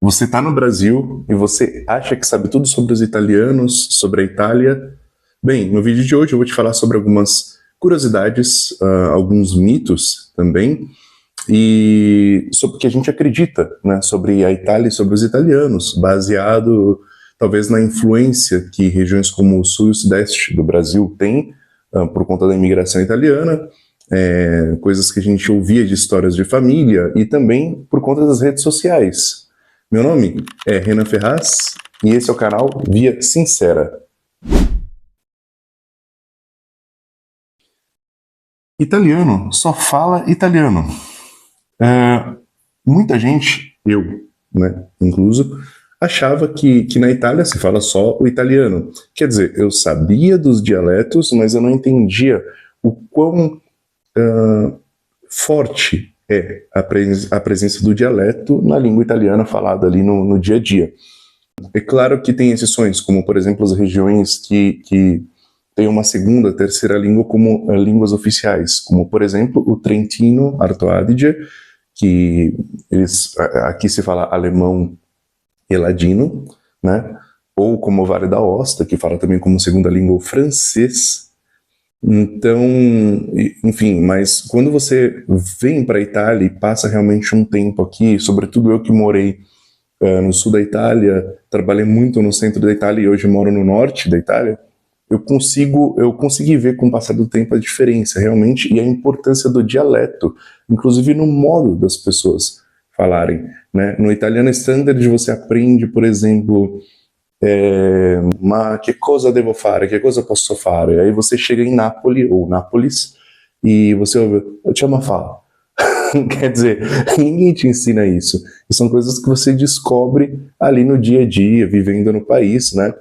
Você está no Brasil e você acha que sabe tudo sobre os italianos, sobre a Itália? Bem, no vídeo de hoje eu vou te falar sobre algumas curiosidades, alguns mitos também, e sobre o que a gente acredita, né, sobre a Itália e sobre os italianos, baseado talvez na influência que regiões como o sul e o sudeste do Brasil têm por conta da imigração italiana, coisas que a gente ouvia de histórias de família e também por conta das redes sociais. Meu nome é Renan Ferraz e esse é o canal Via Sincera. Italiano só fala italiano. Muita gente, eu, né, incluso, achava que na Itália se fala só o italiano. Quer dizer, eu sabia dos dialetos, mas eu não entendia o quão forte é a presença do dialeto na língua italiana falada ali no dia a dia. É claro que tem exceções, como por exemplo as regiões que têm uma segunda, terceira língua como línguas oficiais, como por exemplo o Trentino, Alto Adige, que aqui se fala alemão e ladino, né? Ou como o Vale da Aosta, que fala também como segunda língua o francês. Então, enfim, mas quando você vem para a Itália e passa realmente um tempo aqui, sobretudo eu que morei no sul da Itália, trabalhei muito no centro da Itália e hoje moro no norte da Itália, eu consegui ver com o passar do tempo a diferença realmente e a importância do dialeto, inclusive no modo das pessoas falarem, né? No italiano standard você aprende, por exemplo, ma che cosa devo fare, che cosa posso fare? Aí você chega em Nápoles ou Nápoles e você ouve, chama fa. Quer dizer, ninguém te ensina isso. E são coisas que você descobre ali no dia a dia, vivendo no país, né?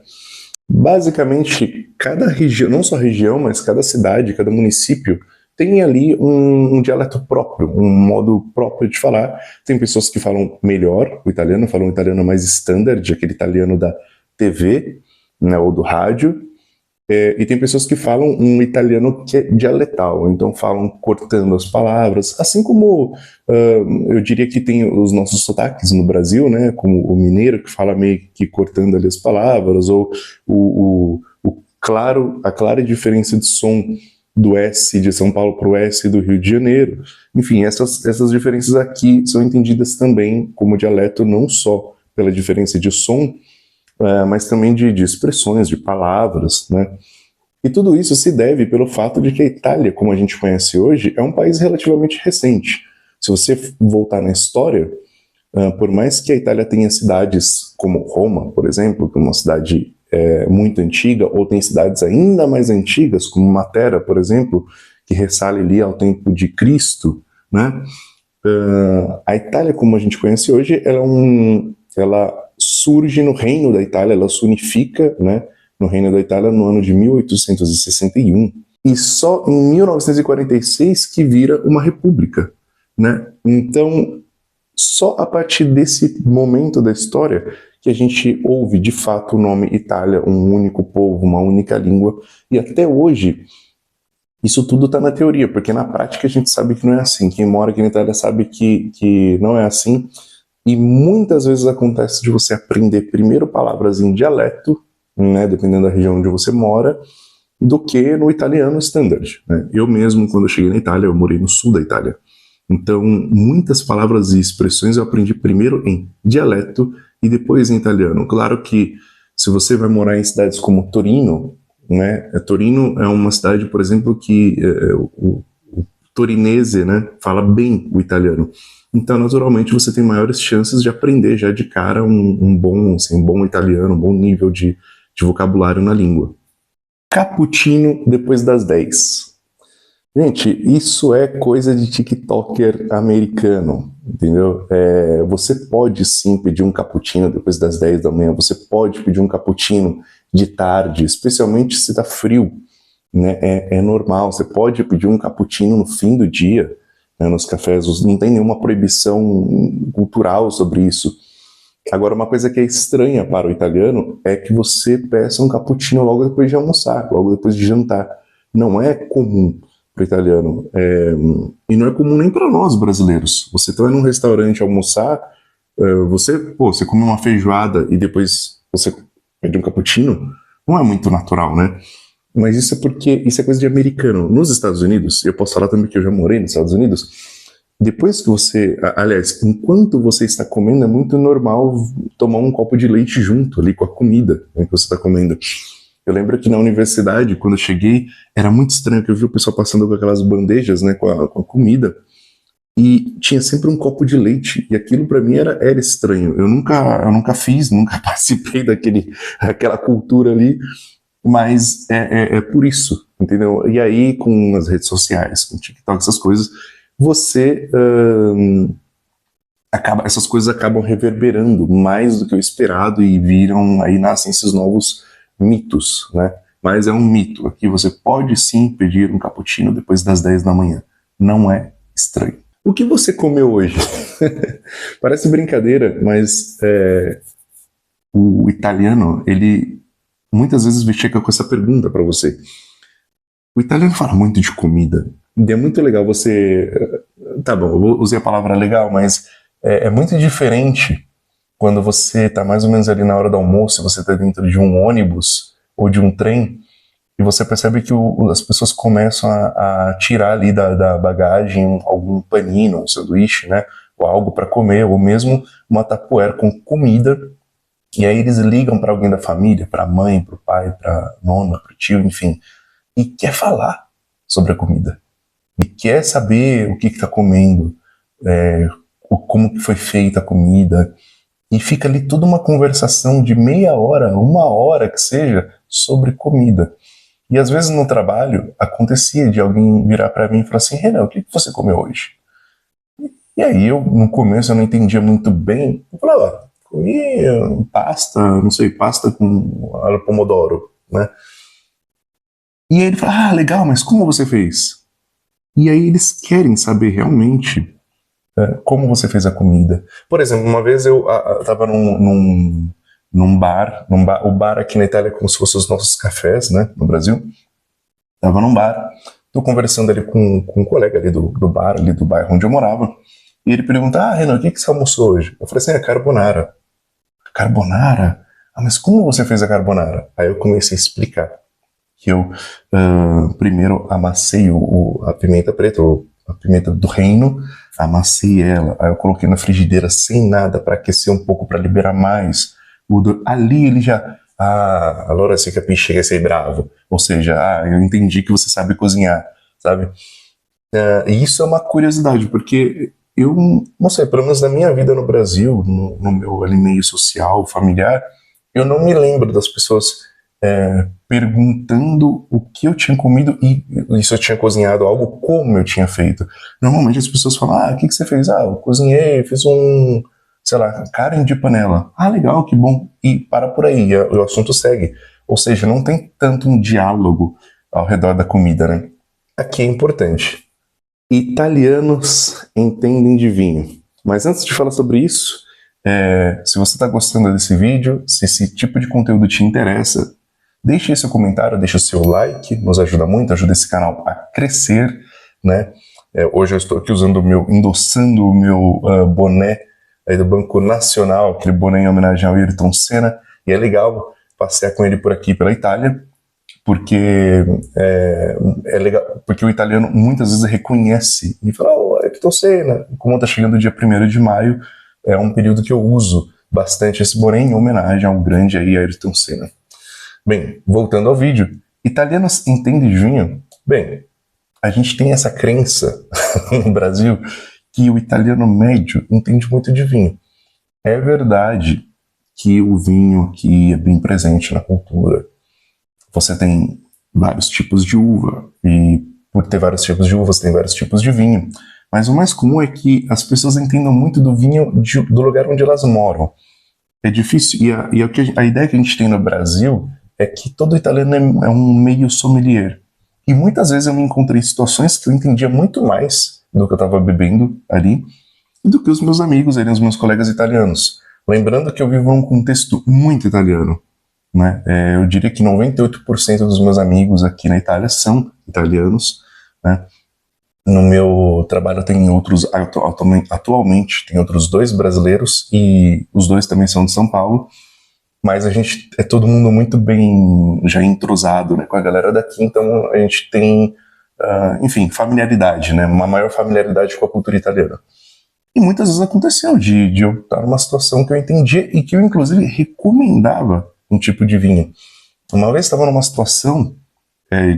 Basicamente, cada região, não só região, mas cada cidade, cada município, tem ali um dialeto próprio, um modo próprio de falar. Tem pessoas que falam melhor o italiano, falam um italiano mais standard, aquele italiano da TV, né, ou do rádio, e tem pessoas que falam um italiano que é dialetal, então falam cortando as palavras, assim como eu diria que tem os nossos sotaques no Brasil, né, como o mineiro que fala meio que cortando ali as palavras, ou a clara diferença de som do S de São Paulo para o S do Rio de Janeiro. Enfim, essas diferenças aqui são entendidas também como dialeto, não só pela diferença de som, mas também de expressões, de palavras, né? E tudo isso se deve pelo fato de que a Itália, como a gente conhece hoje, é um país relativamente recente. Se você voltar na história, por mais que a Itália tenha cidades como Roma, por exemplo, que é uma cidade muito antiga, ou tem cidades ainda mais antigas, como Matera, por exemplo, que ressale ali ao tempo de Cristo, né? A Itália, como a gente conhece hoje, ela surge no Reino da Itália, ela se unifica, né, no Reino da Itália no ano de 1861, e só em 1946 que vira uma república, né? Então, só a partir desse momento da história que a gente ouve de fato o nome Itália, um único povo, uma única língua, e até hoje isso tudo está na teoria, porque na prática a gente sabe que não é assim. Quem mora aqui na Itália sabe que não é assim. E muitas vezes acontece de você aprender primeiro palavras em dialeto, né, dependendo da região onde você mora, do que no italiano standard, né? Eu mesmo, quando eu cheguei na Itália, eu morei no sul da Itália. Então, muitas palavras e expressões eu aprendi primeiro em dialeto e depois em italiano. Claro que se você vai morar em cidades como Torino, né, Torino é uma cidade, por exemplo, que o torinese, né, fala bem o italiano. Então, naturalmente, você tem maiores chances de aprender já de cara um bom italiano, um bom nível de vocabulário na língua. Cappuccino depois das 10. Gente, isso é coisa de TikToker americano, entendeu? Você pode sim pedir um cappuccino depois das 10 da manhã, você pode pedir um cappuccino de tarde, especialmente se tá frio, né? É normal, você pode pedir um cappuccino no fim do dia, né, nos cafés, não tem nenhuma proibição cultural sobre isso. Agora, uma coisa que é estranha para o italiano é que você peça um cappuccino logo depois de almoçar, logo depois de jantar. Não é comum para o italiano. E não é comum nem para nós brasileiros. Você está num restaurante almoçar, Você come uma feijoada e depois você pede um cappuccino, não é muito natural, né? Mas isso é porque isso é coisa de americano. Nos Estados Unidos, eu posso falar também que eu já morei nos Estados Unidos, depois que você, aliás, enquanto você está comendo, é muito normal tomar um copo de leite junto ali com a comida, né, que você está comendo. Eu lembro que na universidade, quando eu cheguei, era muito estranho que eu vi o pessoal passando com aquelas bandejas, né, com a comida, e tinha sempre um copo de leite, e aquilo para mim era estranho. Eu nunca fiz, nunca participei daquela cultura ali, mas é por isso, entendeu? E aí, com as redes sociais, com o TikTok, essas coisas, você essas coisas acabam reverberando mais do que o esperado e viram, aí nascem esses novos mitos, né? Mas é um mito. Aqui você pode sim pedir um cappuccino depois das 10 da manhã. Não é estranho. O que você comeu hoje? Parece brincadeira, mas o italiano, ele muitas vezes chega com essa pergunta para você. O italiano fala muito de comida. E é muito legal você... Tá bom, eu usei a palavra legal, mas é muito diferente quando você está mais ou menos ali na hora do almoço, você está dentro de um ônibus ou de um trem, e você percebe que as pessoas começam a tirar ali da bagagem algum paninho, um sanduíche, né? Ou algo para comer, ou mesmo uma tapuera com comida. E aí eles ligam para alguém da família, para a mãe, para o pai, para a nona, para o tio, enfim, e quer falar sobre a comida. E quer saber o que está comendo, como que foi feita a comida. E fica ali toda uma conversação de meia hora, uma hora que seja, sobre comida. E às vezes no trabalho acontecia de alguém virar para mim e falar assim: Renan, o que você comeu hoje? E aí eu, no começo, eu não entendia muito bem. Eu falava, comi pasta, não sei, pasta com alho pomodoro, né? E aí ele fala, legal, mas como você fez? E aí eles querem saber realmente como você fez a comida. Por exemplo, uma vez eu estava num bar, o bar aqui na Itália é como se fossem os nossos cafés, né, no Brasil. Estava num bar, tô conversando ali com um colega ali do bar, ali do bairro onde eu morava, e ele pergunta, Renan, o que você almoçou hoje? Eu falei assim, carbonara. Carbonara? Mas como você fez a carbonara? Aí eu comecei a explicar que eu primeiro amassei a pimenta preta, a pimenta do reino, amassei ela, aí eu coloquei na frigideira sem nada para aquecer um pouco, para liberar mais. Ali ele já, allora você capisce que sei bravo, ou seja, eu entendi que você sabe cozinhar, sabe? E isso é uma curiosidade, porque eu, não sei, pelo menos na minha vida no Brasil, no meu ali, meio social, familiar, eu não me lembro das pessoas perguntando o que eu tinha comido e se eu tinha cozinhado algo, como eu tinha feito. Normalmente as pessoas falam, o que você fez? Eu cozinhei, fiz sei lá, carne de panela. Legal, que bom. E para por aí, o assunto segue. Ou seja, não tem tanto um diálogo ao redor da comida, né? Aqui é importante. Italianos entendem de vinho. Mas antes de falar sobre isso, se você está gostando desse vídeo, se esse tipo de conteúdo te interessa, deixe seu comentário, deixe o seu like, nos ajuda muito, ajuda esse canal a crescer, né? Hoje eu estou aqui endossando o meu boné aí do Banco Nacional, aquele boné em homenagem ao Ayrton Senna, e é legal passear com ele por aqui pela Itália, porque é legal, porque o italiano muitas vezes reconhece e fala, Ayrton Senna, como está chegando o dia 1º de maio, é um período que eu uso bastante esse boné em homenagem ao grande aí Ayrton Senna. Bem, voltando ao vídeo, italianos entendem de vinho? Bem, a gente tem essa crença no Brasil que o italiano médio entende muito de vinho. É verdade que o vinho aqui é bem presente na cultura. Você tem vários tipos de uva, e por ter vários tipos de uva, você tem vários tipos de vinho. Mas o mais comum é que as pessoas entendam muito do vinho do lugar onde elas moram. É difícil, e a ideia que a gente tem no Brasil é que todo italiano é um meio sommelier. E muitas vezes eu me encontrei em situações que eu entendia muito mais do que eu estava bebendo ali do que os meus amigos, os meus colegas italianos. Lembrando que eu vivo num contexto muito italiano, né? Eu diria que 98% dos meus amigos aqui na Itália são italianos, né? No meu trabalho tem outros, atualmente tem outros dois brasileiros e os dois também são de São Paulo, mas a gente é todo mundo muito bem já entrosado, né, com a galera daqui, então a gente tem, enfim, familiaridade, né, uma maior familiaridade com a cultura italiana. E muitas vezes aconteceu de eu estar numa situação que eu entendia e que eu, inclusive, recomendava um tipo de vinho. Uma vez estava numa situação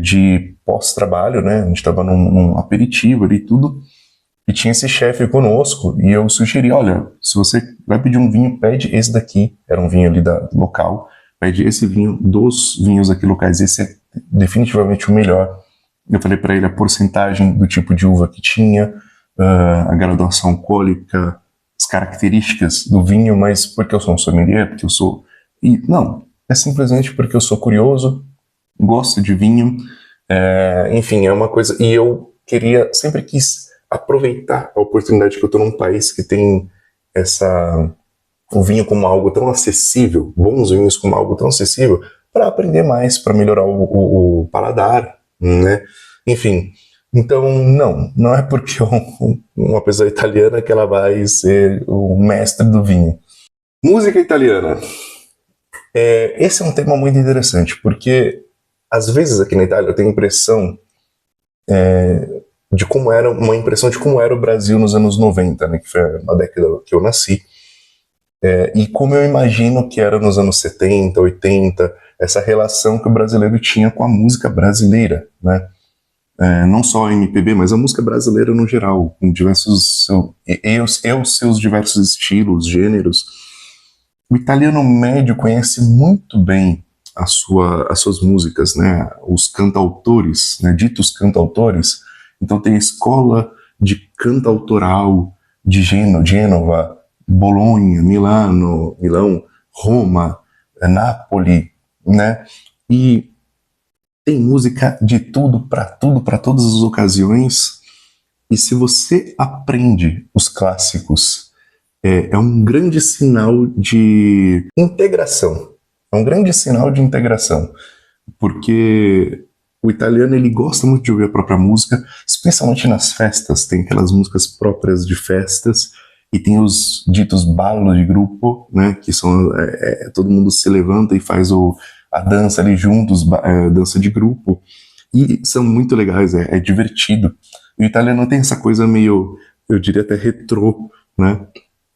de pós-trabalho, né? A gente estava num aperitivo ali e tudo, e tinha esse chefe conosco, e eu sugeri, olha, se você vai pedir um vinho, pede esse daqui, era um vinho ali da local, pede esse vinho dos vinhos aqui locais, esse é definitivamente o melhor. Eu falei para ele a porcentagem do tipo de uva que tinha, a graduação alcoólica, as características do vinho, mas porque eu sou um sommelier, porque eu sou... E, não, é simplesmente porque eu sou curioso, gosto de vinho, enfim, é uma coisa... E eu sempre quis aproveitar a oportunidade que eu estou num país que tem o vinho como algo tão acessível, bons vinhos como algo tão acessível, para aprender mais, para melhorar o paladar, né? Enfim, então não é porque uma pessoa italiana que ela vai ser o mestre do vinho. Música italiana. Esse é um tema muito interessante, porque às vezes aqui na Itália eu tenho impressão de como era o Brasil nos anos 90, né, que foi a década que eu nasci, e como eu imagino que era nos anos 70, 80, essa relação que o brasileiro tinha com a música brasileira, né? Não só a MPB, mas a música brasileira no geral, com diversos os seus diversos estilos, gêneros. O italiano médio conhece muito bem as suas músicas, né? Os cantautores, né? Ditos cantautores. Então tem a escola de cantautoral de Gênova, Bolonha, Milão, Roma, Nápoles, né? E tem música de tudo, para todas as ocasiões. E se você aprende os clássicos, é um grande sinal de integração. É um grande sinal de integração, porque o italiano ele gosta muito de ouvir a própria música, especialmente nas festas. Tem aquelas músicas próprias de festas e tem os ditos ballo de grupo, né? Que são todo mundo se levanta e faz a dança ali juntos, dança de grupo. E são muito legais, é divertido. O italiano tem essa coisa meio, eu diria até retrô, né?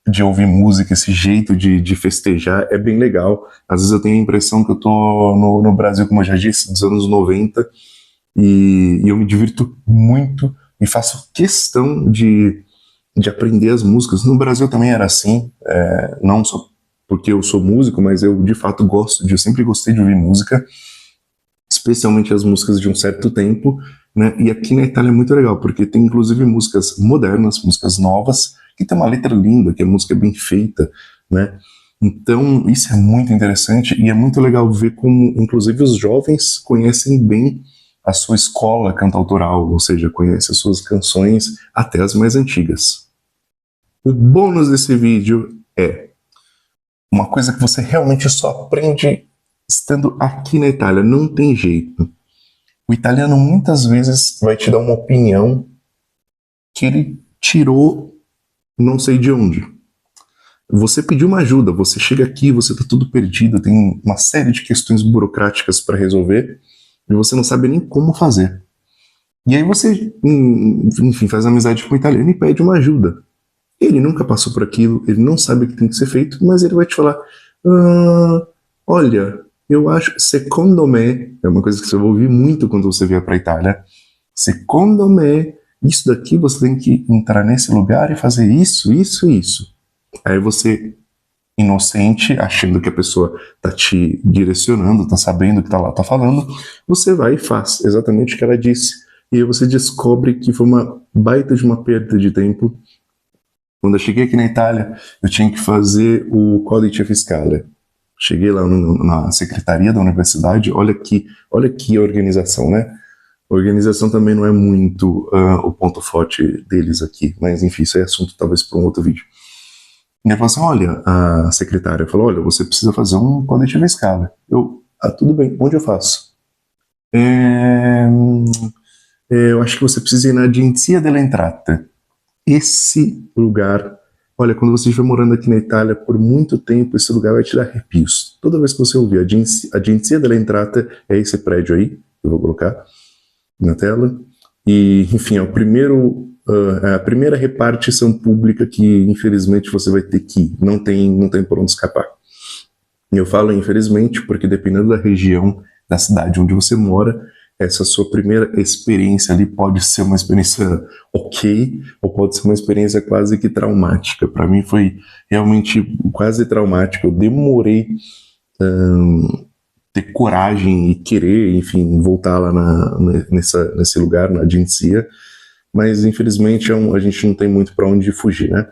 De ouvir música, esse jeito de festejar, é bem legal. Às vezes eu tenho a impressão que eu tô no Brasil, como eu já disse, dos anos 90, e eu me divirto muito e faço questão de aprender as músicas. No Brasil também era assim, não só porque eu sou músico, mas eu de fato eu sempre gostei de ouvir música, especialmente as músicas de um certo tempo, né? E aqui na Itália é muito legal, porque tem inclusive músicas modernas, músicas novas, que tem uma letra linda, que a música é bem feita, né? Então, isso é muito interessante e é muito legal ver como, inclusive, os jovens conhecem bem a sua escola cantautoral, ou seja, conhecem as suas canções, até as mais antigas. O bônus desse vídeo é uma coisa que você realmente só aprende estando aqui na Itália, não tem jeito. O italiano muitas vezes vai te dar uma opinião que ele tirou não sei de onde. Você pediu uma ajuda, você chega aqui, você está tudo perdido, tem uma série de questões burocráticas para resolver e você não sabe nem como fazer. E aí você, enfim, faz amizade com o italiano e pede uma ajuda. Ele nunca passou por aquilo, ele não sabe o que tem que ser feito, mas ele vai te falar: olha, eu acho, secondo me, é uma coisa que você vai ouvir muito quando você vier para a Itália, secondo me, isso daqui você tem que entrar nesse lugar e fazer isso, isso e isso. Aí você, inocente, achando que a pessoa tá te direcionando, tá sabendo o que tá lá, tá falando, você vai e faz exatamente o que ela disse. E aí você descobre que foi uma baita de uma perda de tempo. Quando eu cheguei aqui na Itália, eu tinha que fazer o Codice Fiscale. Cheguei lá na secretaria da universidade, olha que organização, né? A organização também não é muito o ponto forte deles aqui, mas enfim, isso é assunto talvez para um outro vídeo. E ele falou assim: olha, a secretária falou: olha, você precisa fazer um Codice Fiscale. Tudo bem, onde eu faço? eu acho que você precisa ir na Agenzia dell'Entrata. Esse lugar, olha, quando você estiver morando aqui na Itália por muito tempo, esse lugar vai te dar arrepios. Toda vez que você ouvir Agenzia dell'Entrata, é esse prédio aí, eu vou colocar na tela. E, enfim, é o primeiro, a primeira repartição pública que, infelizmente, você vai ter que ir. Não tem por onde escapar. E eu falo infelizmente porque, dependendo da região, da cidade onde você mora, essa sua primeira experiência ali pode ser uma experiência ok, ou pode ser uma experiência quase que traumática. Para mim foi realmente quase traumático. Eu demorei ter coragem e querer, enfim, voltar lá nesse lugar, na agência, mas infelizmente a gente não tem muito para onde fugir, né?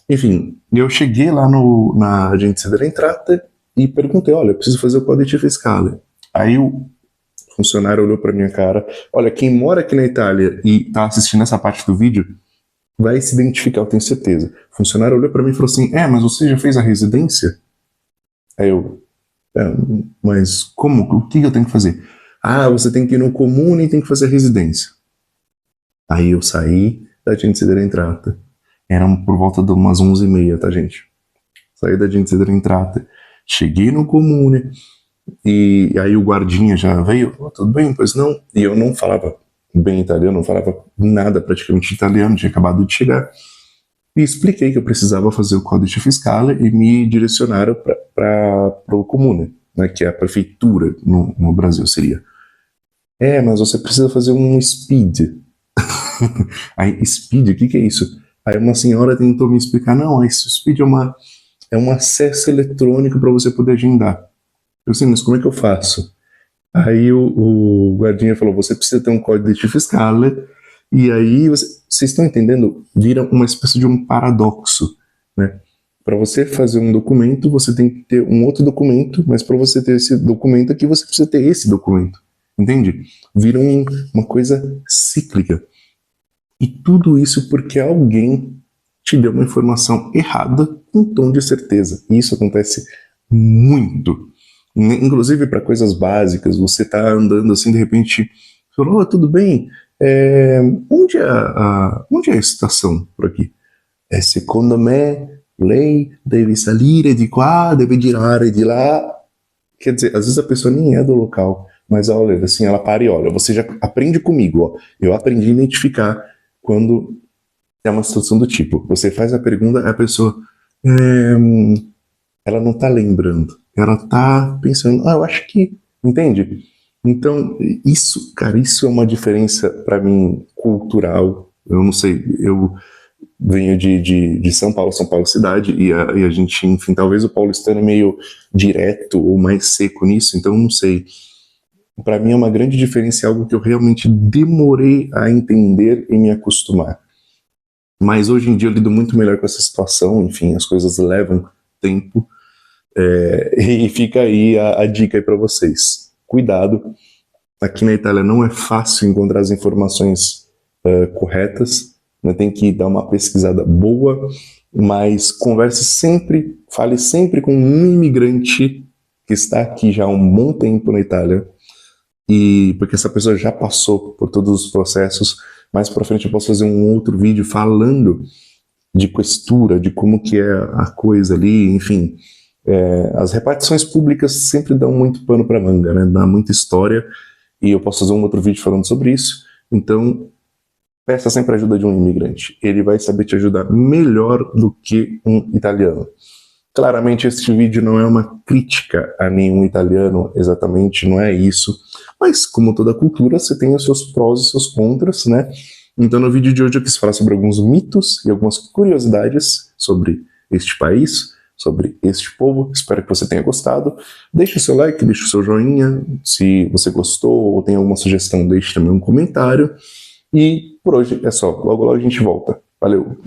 Enfim, eu cheguei lá na agência dell'Entrata e perguntei, olha, eu preciso fazer o codice fiscale. Aí o funcionário olhou para minha cara, olha, quem mora aqui na Itália e tá assistindo essa parte do vídeo vai se identificar, eu tenho certeza. O funcionário olhou para mim e falou assim, mas você já fez a residência? Aí eu, mas como? O que eu tenho que fazer? Você tem que ir no comune e tem que fazer a residência. Aí eu saí da agência dell'Entrata. Eram por volta de umas 11h30, tá, gente? Saí da agência dell'Entrata. Cheguei no comune. E aí o guardinha já veio, tudo bem, pois não? E eu não falava bem italiano, não falava nada praticamente italiano, tinha acabado de chegar. E expliquei que eu precisava fazer o codice fiscale e me direcionaram para o comune, né, que é a prefeitura no Brasil seria. Mas você precisa fazer um SPID. Aí, SPID, o que é isso? Aí uma senhora tentou me explicar, não, esse SPID é um acesso eletrônico para você poder agendar. Eu disse, mas como é que eu faço? Aí o guardinha falou, você precisa ter um códice fiscale, e aí, vocês estão entendendo? Vira uma espécie de um paradoxo, né? Para você fazer um documento, você tem que ter um outro documento, mas para você ter esse documento aqui, você precisa ter esse documento, entende? Vira uma coisa cíclica. E tudo isso porque alguém te deu uma informação errada com um tom de certeza. E isso acontece muito. Inclusive para coisas básicas, você tá andando assim, de repente, falou, tudo bem, onde é a estação por aqui? Secondo me, lei deve salir de qua, deve girare de lá. Quer dizer, às vezes a pessoa nem é do local, mas olha, assim, ela para e olha, você já aprende comigo, ó. Eu aprendi a identificar quando é uma situação do tipo, você faz a pergunta, a pessoa, ela não tá lembrando. Ela tá pensando, eu acho que, entende? Então, isso, cara, isso é uma diferença para mim cultural. Eu não sei, eu venho de São Paulo cidade, e a gente, enfim, talvez o paulistano é meio direto ou mais seco nisso, então não sei. Para mim é uma grande diferença, algo que eu realmente demorei a entender e me acostumar. Mas hoje em dia eu lido muito melhor com essa situação, enfim, as coisas levam tempo. E fica aí a dica aí para vocês. Cuidado, aqui na Itália não é fácil encontrar as informações corretas, né? Tem que dar uma pesquisada boa, mas converse sempre, fale sempre com um imigrante que está aqui já há um bom tempo na Itália, e porque essa pessoa já passou por todos os processos. Mais para frente eu posso fazer um outro vídeo falando de questura, de como que é a coisa ali, enfim. As repartições públicas sempre dão muito pano para manga, né? Dá muita história, e eu posso fazer um outro vídeo falando sobre isso. Então, peça sempre a ajuda de um imigrante. Ele vai saber te ajudar melhor do que um italiano. Claramente, este vídeo não é uma crítica a nenhum italiano, exatamente, não é isso. Mas, como toda cultura, você tem os seus prós e seus contras, né? Então, no vídeo de hoje eu quis falar sobre alguns mitos e algumas curiosidades sobre este país, sobre este povo. Espero que você tenha gostado. Deixe o seu like, deixe o seu joinha. Se você gostou ou tem alguma sugestão, deixe também um comentário. E por hoje é só. Logo, logo a gente volta. Valeu!